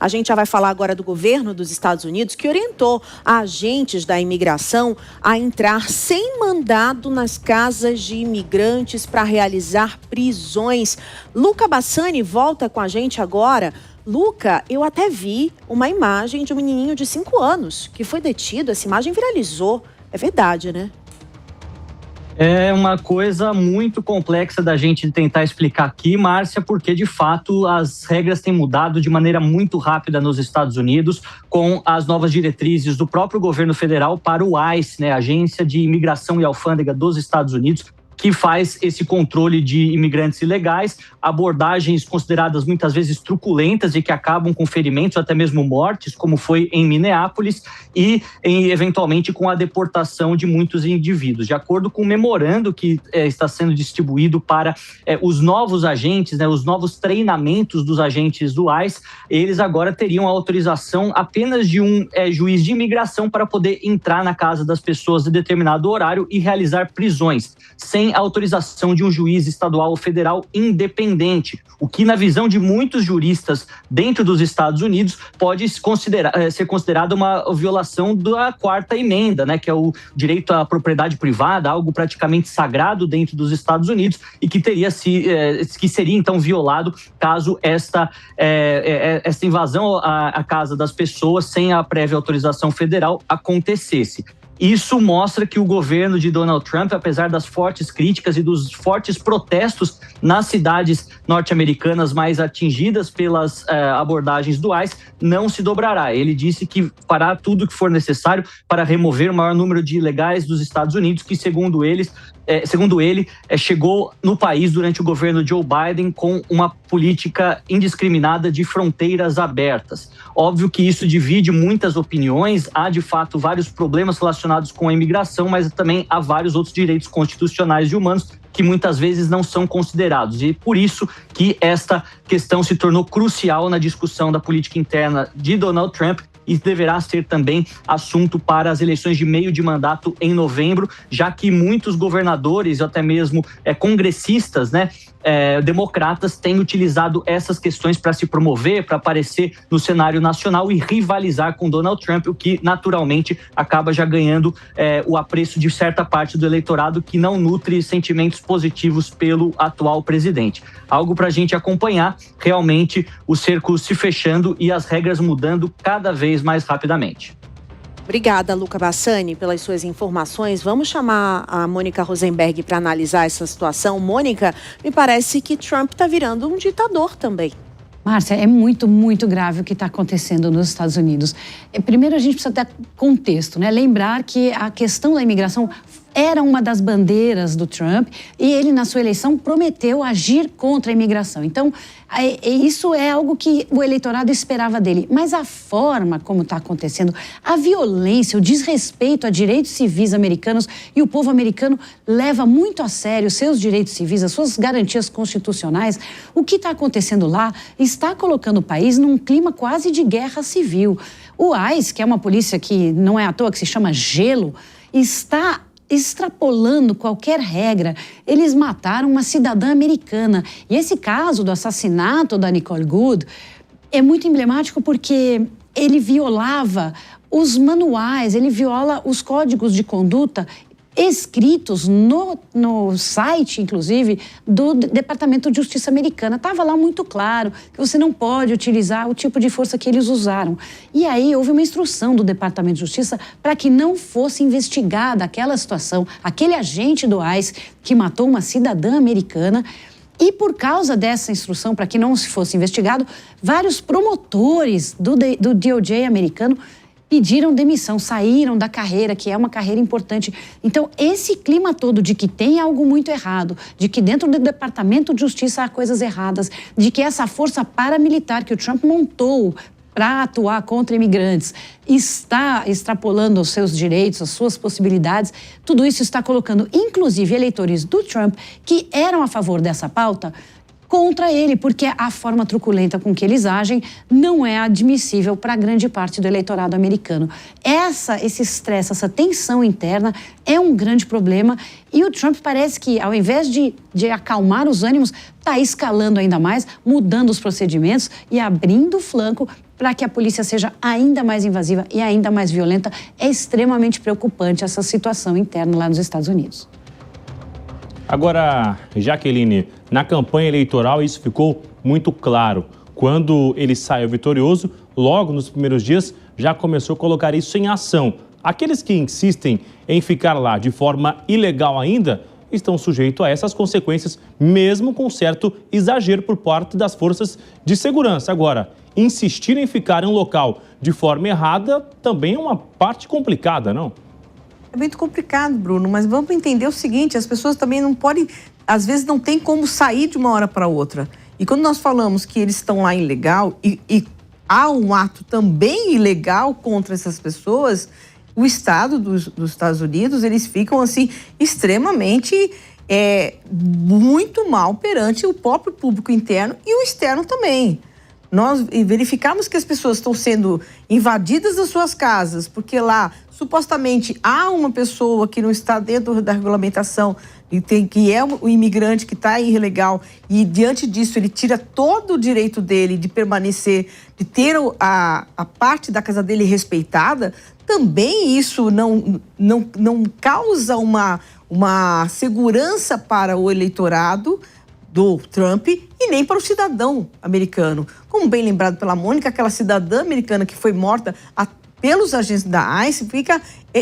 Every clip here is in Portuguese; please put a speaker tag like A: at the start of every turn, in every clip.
A: A gente já vai falar agora do governo dos Estados Unidos, que orientou agentes da imigração a entrar sem mandado nas casas de imigrantes para realizar prisões. Luca Bassani volta com a gente agora. Luca, eu até vi uma imagem de um menininho de 5 anos que foi detido. Essa imagem viralizou. É verdade, né?
B: É uma coisa muito complexa da gente tentar explicar aqui, Márcia, porque de fato as regras têm mudado de maneira muito rápida nos Estados Unidos com as novas diretrizes do próprio governo federal para o ICE, né, Agência de Imigração e Alfândega dos Estados Unidos, que faz esse controle de imigrantes ilegais, abordagens consideradas muitas vezes truculentas e que acabam com ferimentos, até mesmo mortes, como foi em Minneapolis, e eventualmente com a deportação de muitos indivíduos. De acordo com o memorando que está sendo distribuído para os novos agentes, né, os novos treinamentos dos agentes do ICE, eles agora teriam a autorização apenas de um juiz de imigração para poder entrar na casa das pessoas em determinado horário e realizar prisões, sem a autorização de um juiz estadual ou federal independente, o que, na visão de muitos juristas dentro dos Estados Unidos, pode ser considerado uma violação da Quarta Emenda, né, que é o direito à propriedade privada, algo praticamente sagrado dentro dos Estados Unidos e que que seria então violado caso esta invasão à casa das pessoas sem a prévia autorização federal acontecesse. Isso mostra que o governo de Donald Trump, apesar das fortes críticas e dos fortes protestos nas cidades norte-americanas mais atingidas pelas abordagens do ICE, não se dobrará. Ele disse que fará tudo o que for necessário para remover o maior número de ilegais dos Estados Unidos, que, segundo ele, chegou no país durante o governo Joe Biden com uma política indiscriminada de fronteiras abertas. Óbvio que isso divide muitas opiniões, há de fato vários problemas relacionados com a imigração, mas também há vários outros direitos constitucionais e humanos que muitas vezes não são considerados. E por isso que esta questão se tornou crucial na discussão da política interna de Donald Trump, e deverá ser também assunto para as eleições de meio de mandato em novembro, já que muitos governadores, até mesmo congressistas, né, democratas, têm utilizado essas questões para se promover, para aparecer no cenário nacional e rivalizar com Donald Trump, o que naturalmente acaba já ganhando o apreço de certa parte do eleitorado que não nutre sentimentos positivos pelo atual presidente. Algo para a gente acompanhar, realmente o cerco se fechando e as regras mudando cada vez mais rapidamente.
A: Obrigada, Luca Bassani, pelas suas informações. Vamos chamar a Mônica Rosenberg para analisar essa situação. Mônica, me parece que Trump está virando um ditador também.
C: Márcia, é muito, muito grave o que está acontecendo nos Estados Unidos. Primeiro, a gente precisa dar contexto, né? Lembrar que a questão da imigração era uma das bandeiras do Trump e ele, na sua eleição, prometeu agir contra a imigração. Então, isso é algo que o eleitorado esperava dele. Mas a forma como está acontecendo, a violência, o desrespeito a direitos civis americanos, e o povo americano leva muito a sério seus direitos civis, as suas garantias constitucionais. O que está acontecendo lá está colocando o país num clima quase de guerra civil. O ICE, que é uma polícia que não é à toa que se chama Gelo, está extrapolando qualquer regra. Eles mataram uma cidadã americana. E esse caso do assassinato da Nicole Goode é muito emblemático porque ele violava os manuais, ele viola os códigos de conduta escritos no site, inclusive, do Departamento de Justiça americana. Estava lá muito claro que você não pode utilizar o tipo de força que eles usaram. E aí houve uma instrução do Departamento de Justiça para que não fosse investigada aquela situação, aquele agente do ICE que matou uma cidadã americana. E por causa dessa instrução, para que não se fosse investigado, vários promotores do DOJ americano pediram demissão, saíram da carreira, que é uma carreira importante. Então, esse clima todo de que tem algo muito errado, de que dentro do Departamento de Justiça há coisas erradas, de que essa força paramilitar que o Trump montou para atuar contra imigrantes está extrapolando os seus direitos, as suas possibilidades, tudo isso está colocando, inclusive, eleitores do Trump que eram a favor dessa pauta contra ele, porque a forma truculenta com que eles agem não é admissível para grande parte do eleitorado americano. Esse estresse, essa tensão interna é um grande problema e o Trump parece que, ao invés de acalmar os ânimos, está escalando ainda mais, mudando os procedimentos e abrindo o flanco para que a polícia seja ainda mais invasiva e ainda mais violenta. É extremamente preocupante essa situação interna lá nos Estados Unidos.
D: Agora, Jaqueline, na campanha eleitoral isso ficou muito claro. Quando ele saiu vitorioso, logo nos primeiros dias, já começou a colocar isso em ação. Aqueles que insistem em ficar lá de forma ilegal ainda, estão sujeitos a essas consequências, mesmo com certo exagero por parte das forças de segurança. Agora, insistir em ficar em um local de forma errada também é uma parte complicada, não?
E: É muito complicado, Bruno, mas vamos entender o seguinte, as pessoas também não podem, às vezes não tem como sair de uma hora para outra. E quando nós falamos que eles estão lá ilegal e há um ato também ilegal contra essas pessoas, o Estado dos Estados Unidos, eles ficam assim extremamente muito mal perante o próprio público interno e o externo também. Nós verificamos que as pessoas estão sendo invadidas das suas casas, porque lá, supostamente, há uma pessoa que não está dentro da regulamentação, que é o imigrante que está ilegal, e diante disso ele tira todo o direito dele de permanecer, de ter a parte da casa dele respeitada. Também isso não causa uma segurança para o eleitorado do Trump e nem para o cidadão americano. Como bem lembrado pela Mônica, aquela cidadã americana que foi morta pelos agentes da ICE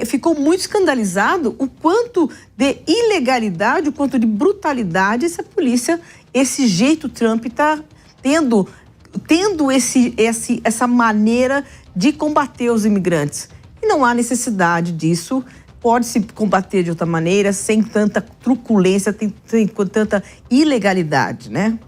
E: ficou muito escandalizado o quanto de ilegalidade, o quanto de brutalidade essa polícia, esse jeito Trump está tendo essa maneira de combater os imigrantes. E não há necessidade disso. Pode-se combater de outra maneira, sem tanta truculência, sem tanta ilegalidade, né?